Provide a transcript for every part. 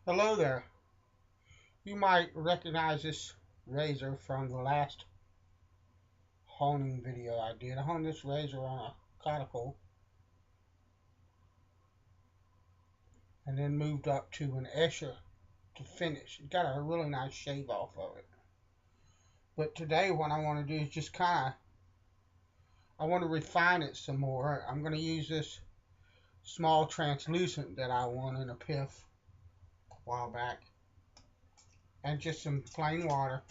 Hello there. You might recognize this razor from the last honing video I did. I honed this razor on a cuticle and then moved up to an Escher to finish. It got a really nice shave off of it. But today what I want to do is just I want to refine it some more. I'm going to use this small translucent that I won in a piff a while back and just some plain water.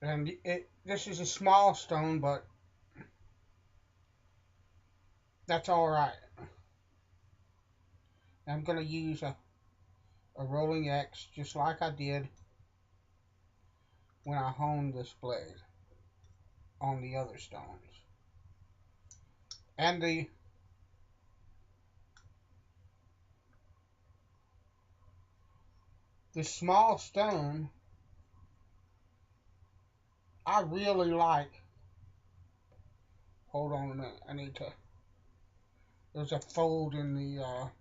And this is a small stone, but that's all right. I'm going to use a rolling X just like I did when I honed this blade on the other stones. And the small stone, I really like. Hold on a minute. I need to. There's a fold in the.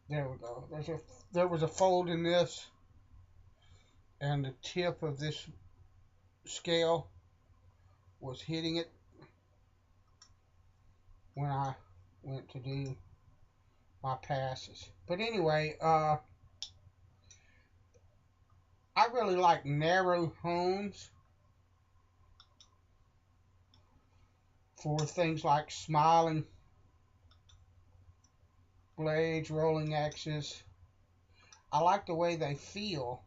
There we go. There was a fold in this, and the tip of this scale was hitting it when I went to do my passes. But anyway, I really like narrow hones for things like smiling blades, rolling X's. I like the way they feel.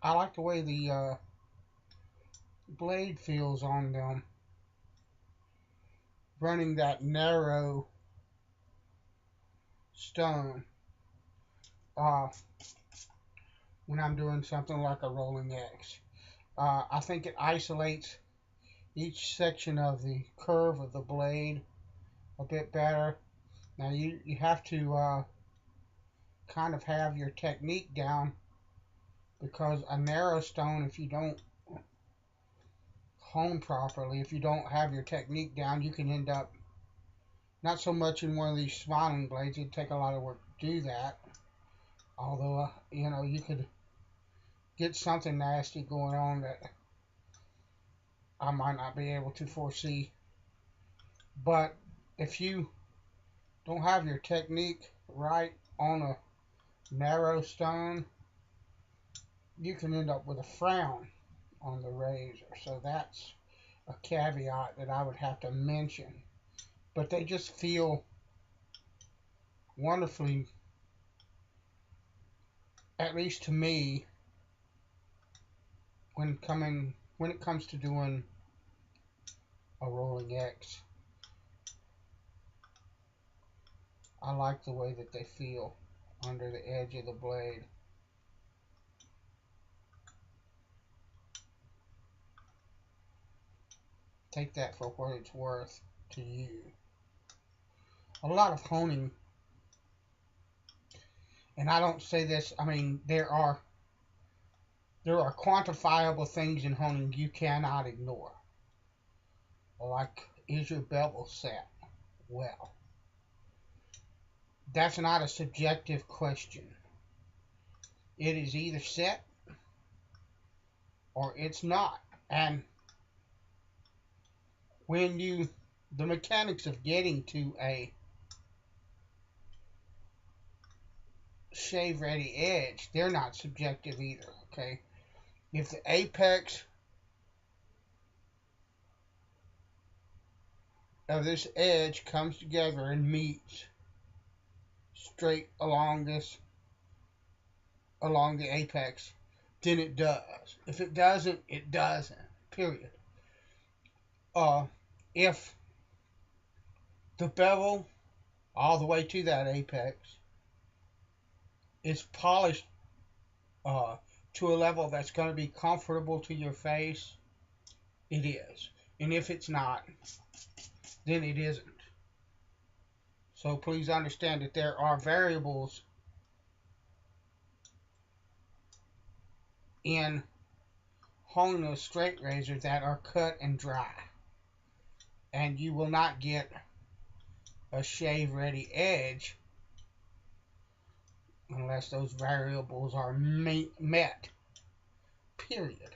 I like the way the blade feels on them. Running that narrow stone uh, when I'm doing something like a rolling X. I think it isolates each section of the curve of the blade a bit better. Now you have to kind of have your technique down, because a narrow stone, if you don't hone properly, if you don't have your technique down, you can end up not so much in one of these smiling blades. It'd take a lot of work to do that. Although, you could get something nasty going on that I might not be able to foresee. But if you don't have your technique right on a narrow stone, you can end up with a frown on the razor. So that's a caveat that I would have to mention. But they just feel wonderfully, at least to me, when it comes to doing a rolling X. I like the way that they feel under the edge of the blade. Take that for what it's worth to you. A lot of honing, and I don't say this, I mean, there are quantifiable things in honing you cannot ignore. Like, is your bevel set well? That's not a subjective question. It is either set or it's not. And the mechanics of getting to a shave ready edge, they're not subjective either, okay? If the apex of this edge comes together and meets straight along the apex, then it does. If it doesn't, it doesn't. Period. If the bevel all the way to that apex is polished to a level that's going to be comfortable to your face, it is. And if it's not, then it isn't. So please understand that there are variables in honing a straight razor that are cut and dry. And you will not get a shave ready edge unless those variables are met, period.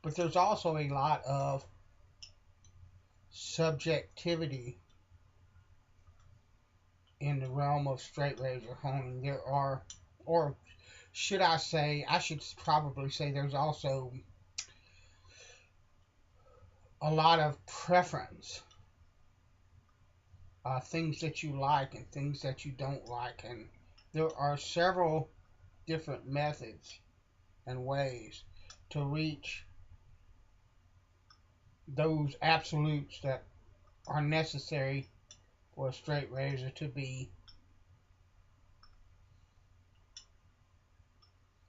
But there's also a lot of subjectivity in the realm of straight razor honing. There are, or should I say, I should probably say there's also a lot of preference, things that you like and things that you don't like. And there are several different methods and ways to reach those absolutes that are necessary for a straight razor to be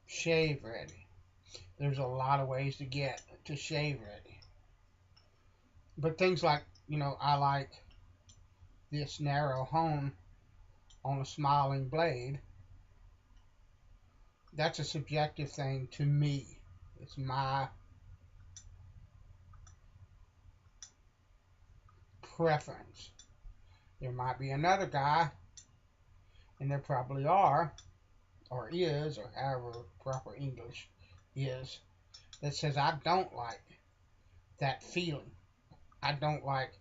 shave ready. There's a lot of ways to get to shave ready. But things like, I like this narrow hone on a smiling blade. That's a subjective thing to me. It's my preference. There might be another guy, and there probably are, or is, or however proper English is, that says, I don't like that feeling. I don't like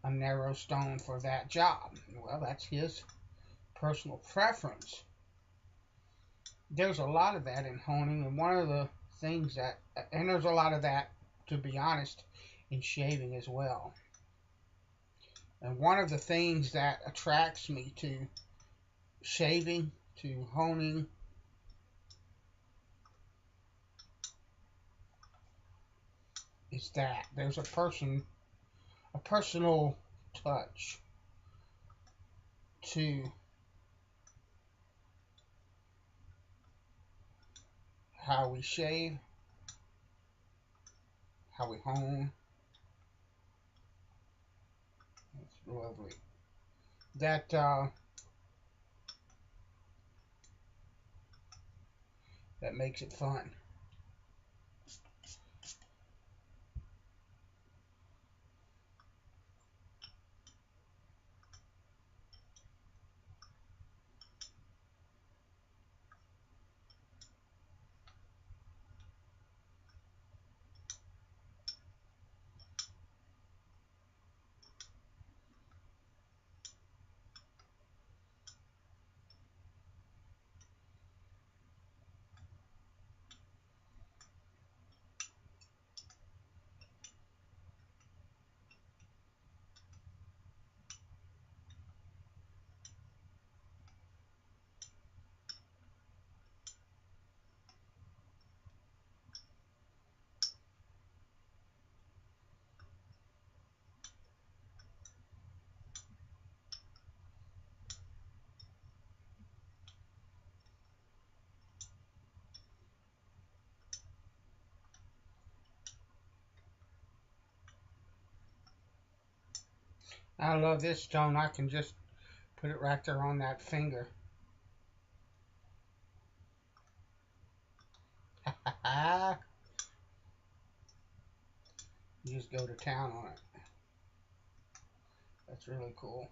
a narrow stone for that job. Well, that's his personal preference. There's a lot of that in honing, and one of the things that, and there's a lot of that, to be honest, in shaving as well. And one of the things that attracts me to shaving, to honing, is that there's a personal touch to how we shave, how we hone. It's lovely. That makes it fun. I love this stone. I can just put it right there on that finger. You just go to town on it. That's really cool.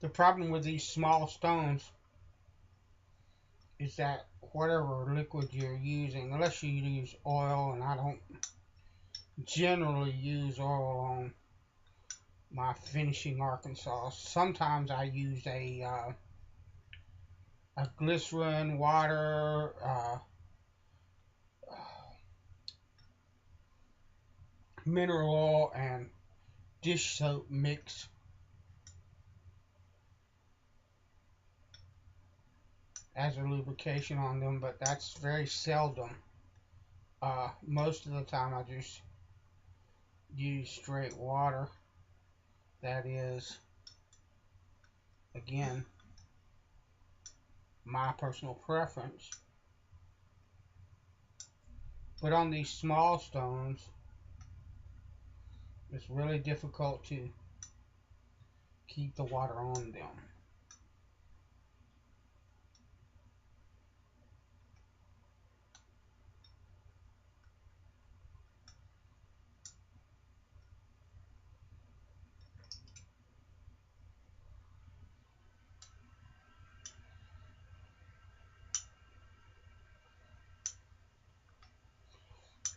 The problem with these small stones is that whatever liquid you're using, unless you use oil, and I don't generally use oil on my finishing Arkansas. Sometimes I use a glycerin, water, mineral oil, and dish soap mix. as a lubrication on them, but that's very seldom. Most of the time I just use straight water. That is, again, my personal preference. But on these small stones, it's really difficult to keep the water on them.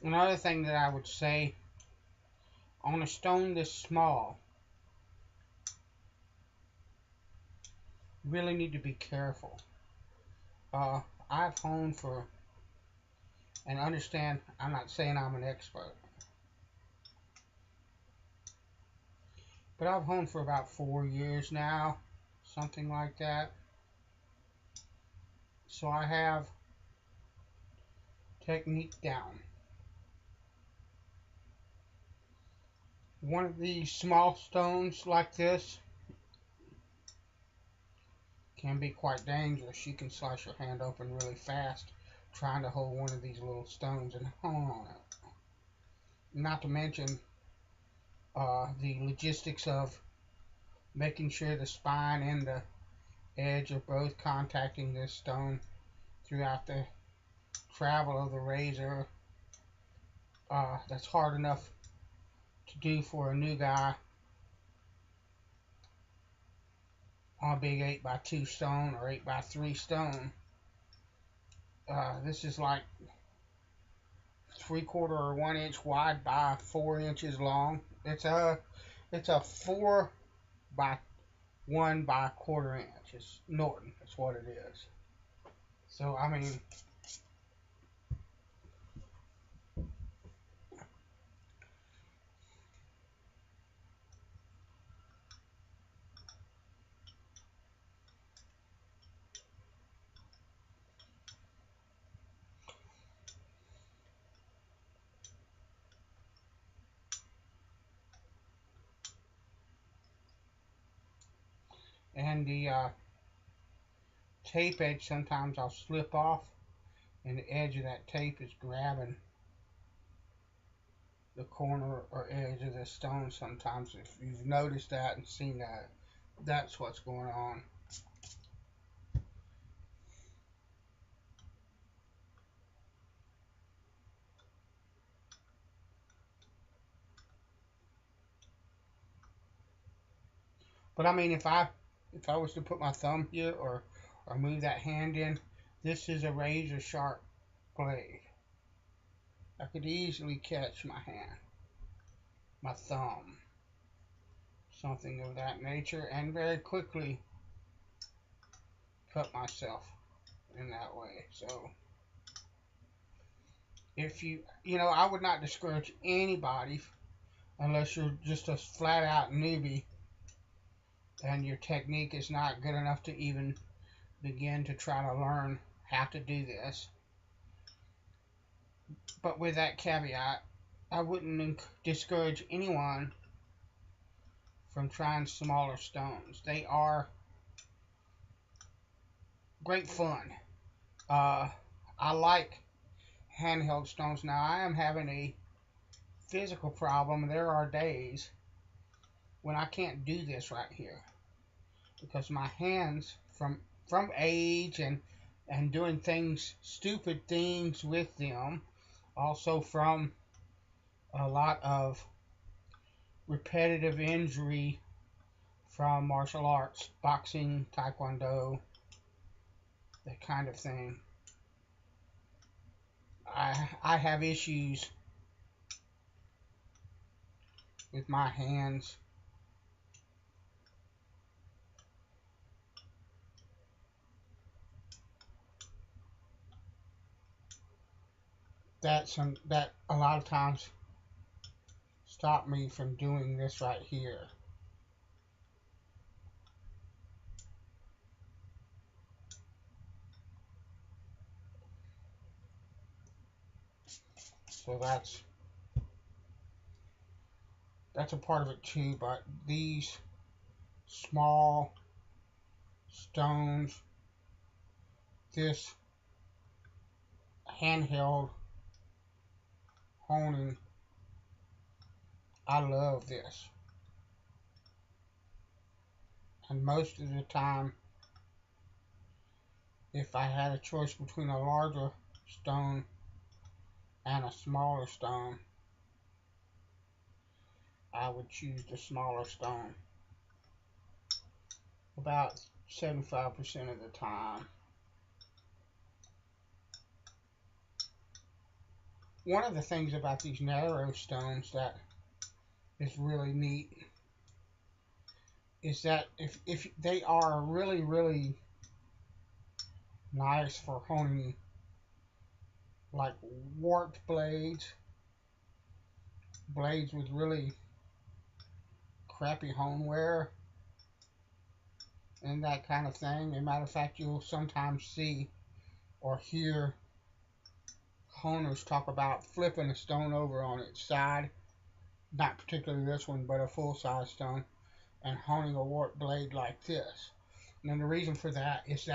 Another thing that I would say, on a stone this small, you really need to be careful. I've honed for, and understand, I'm not saying I'm an expert, but I've honed for about 4 years now, something like that. So I have technique down. One of these small stones like this can be quite dangerous. You can slice your hand open really fast trying to hold one of these little stones and hone on it. Not to mention the logistics of making sure the spine and the edge are both contacting this stone throughout the travel of the razor. That's hard enough to do for a new guy on a big 8x2 stone or 8x3 stone. This is like 3/4 or 1 inch wide by 4 inches long. It's a 4 by 1 by 1/4 inch. It's Norton. That's what it is. So I mean, and the tape edge, sometimes I'll slip off, and the edge of that tape is grabbing the corner or edge of the stone. Sometimes, if you've noticed that and seen that, that's what's going on. But I mean, if I was to put my thumb here or move that hand in, this is a razor sharp blade. I could easily catch my hand, my thumb, something of that nature, and very quickly cut myself in that way. So if I would not discourage anybody unless you're just a flat out newbie and your technique is not good enough to even begin to try to learn how to do this. But with that caveat, I wouldn't discourage anyone from trying smaller stones. They are great fun. I like handheld stones. Now, I am having a physical problem. There are days when I can't do this right here because my hands, from age and doing stupid things with them, also from a lot of repetitive injury from martial arts, boxing, taekwondo, that kind of thing. I have issues with my hands. That a lot of times stop me from doing this right here. So that's a part of it too. But these small stones, this handheld honing, I love this. And most of the time, if I had a choice between a larger stone and a smaller stone, I would choose the smaller stone about 75% of the time. One of the things about these narrow stones that is really neat is that if they are really, really nice for honing like warped blades with really crappy hone wear and that kind of thing. As a matter of fact, you'll sometimes see or hear honers talk about flipping a stone over on its side, not particularly this one, but a full-size stone, and honing a warped blade like this. And the reason for that is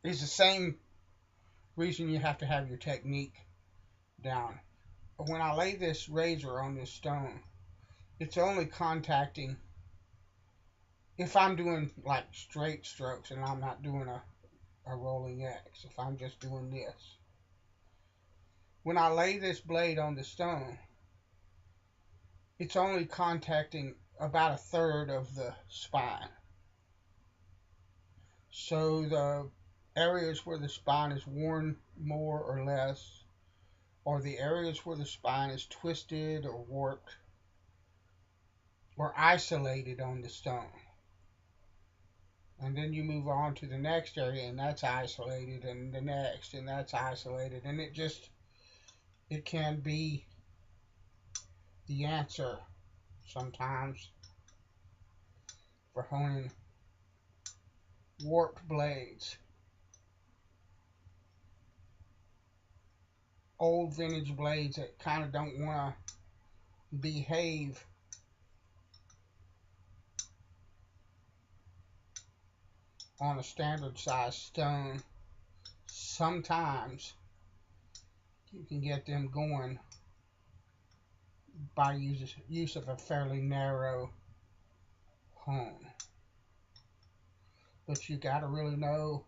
the same reason you have to have your technique down. When I lay this razor on this stone, it's only contacting if I'm doing like straight strokes and I'm not doing a rolling X, if I'm just doing this. When I lay this blade on the stone, it's only contacting about a third of the spine. So the areas where the spine is worn more or less, or the areas where the spine is twisted or warped, or isolated on the stone. And then you move on to the next area and that's isolated, and the next and that's isolated, and it can be the answer sometimes for honing warped blades. Old vintage blades that kind of don't want to behave on a standard size stone. Sometimes you can get them going by use of a fairly narrow hone. But you got to really know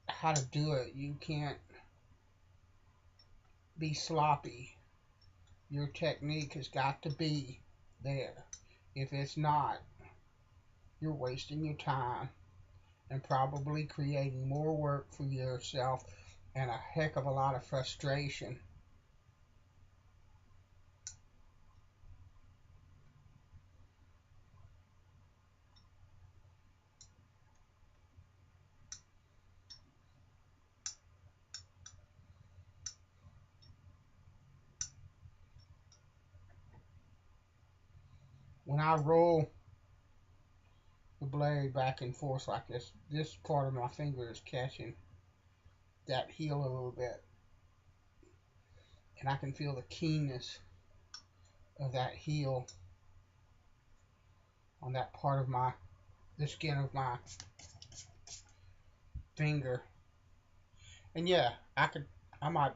how to do it. You can't be sloppy. Your technique has got to be there. If it's not, you're wasting your time and probably creating more work for yourself and a heck of a lot of frustration. When I roll the blade back and forth like this part of my finger is catching that heel a little bit, and I can feel the keenness of that heel on that part of the skin of my finger. And yeah, I might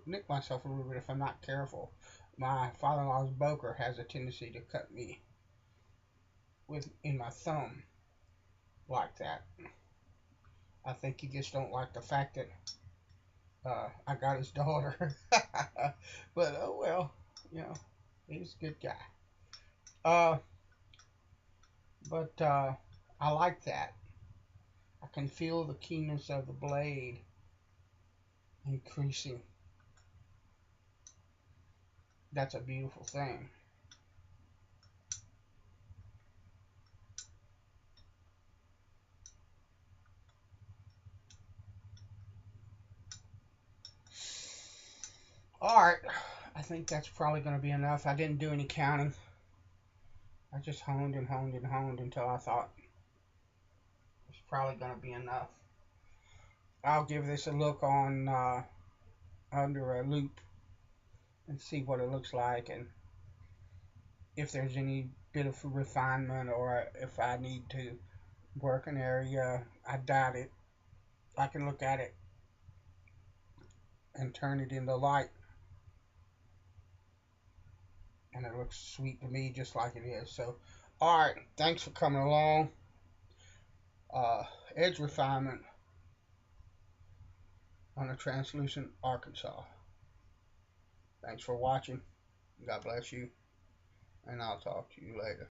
nick myself a little bit if I'm not careful. My father-in-law's boker has a tendency to cut me in my thumb like that. I think he just don't like the fact that I got his daughter. But oh well, he's a good guy. But I like that. I can feel the keenness of the blade increasing. That's a beautiful thing. Alright, I think that's probably going to be enough. I didn't do any counting. I just honed and honed and honed until I thought it's probably going to be enough. I'll give this a look on under a loop and see what it looks like, and if there's any bit of refinement, or if I need to work an area. I doubt it. I can look at it and turn it into light, and it looks sweet to me just like it is. So, alright, thanks for coming along. Uh, Edge refinement on a translucent Arkansas. Thanks for watching. God bless you, and I'll talk to you later.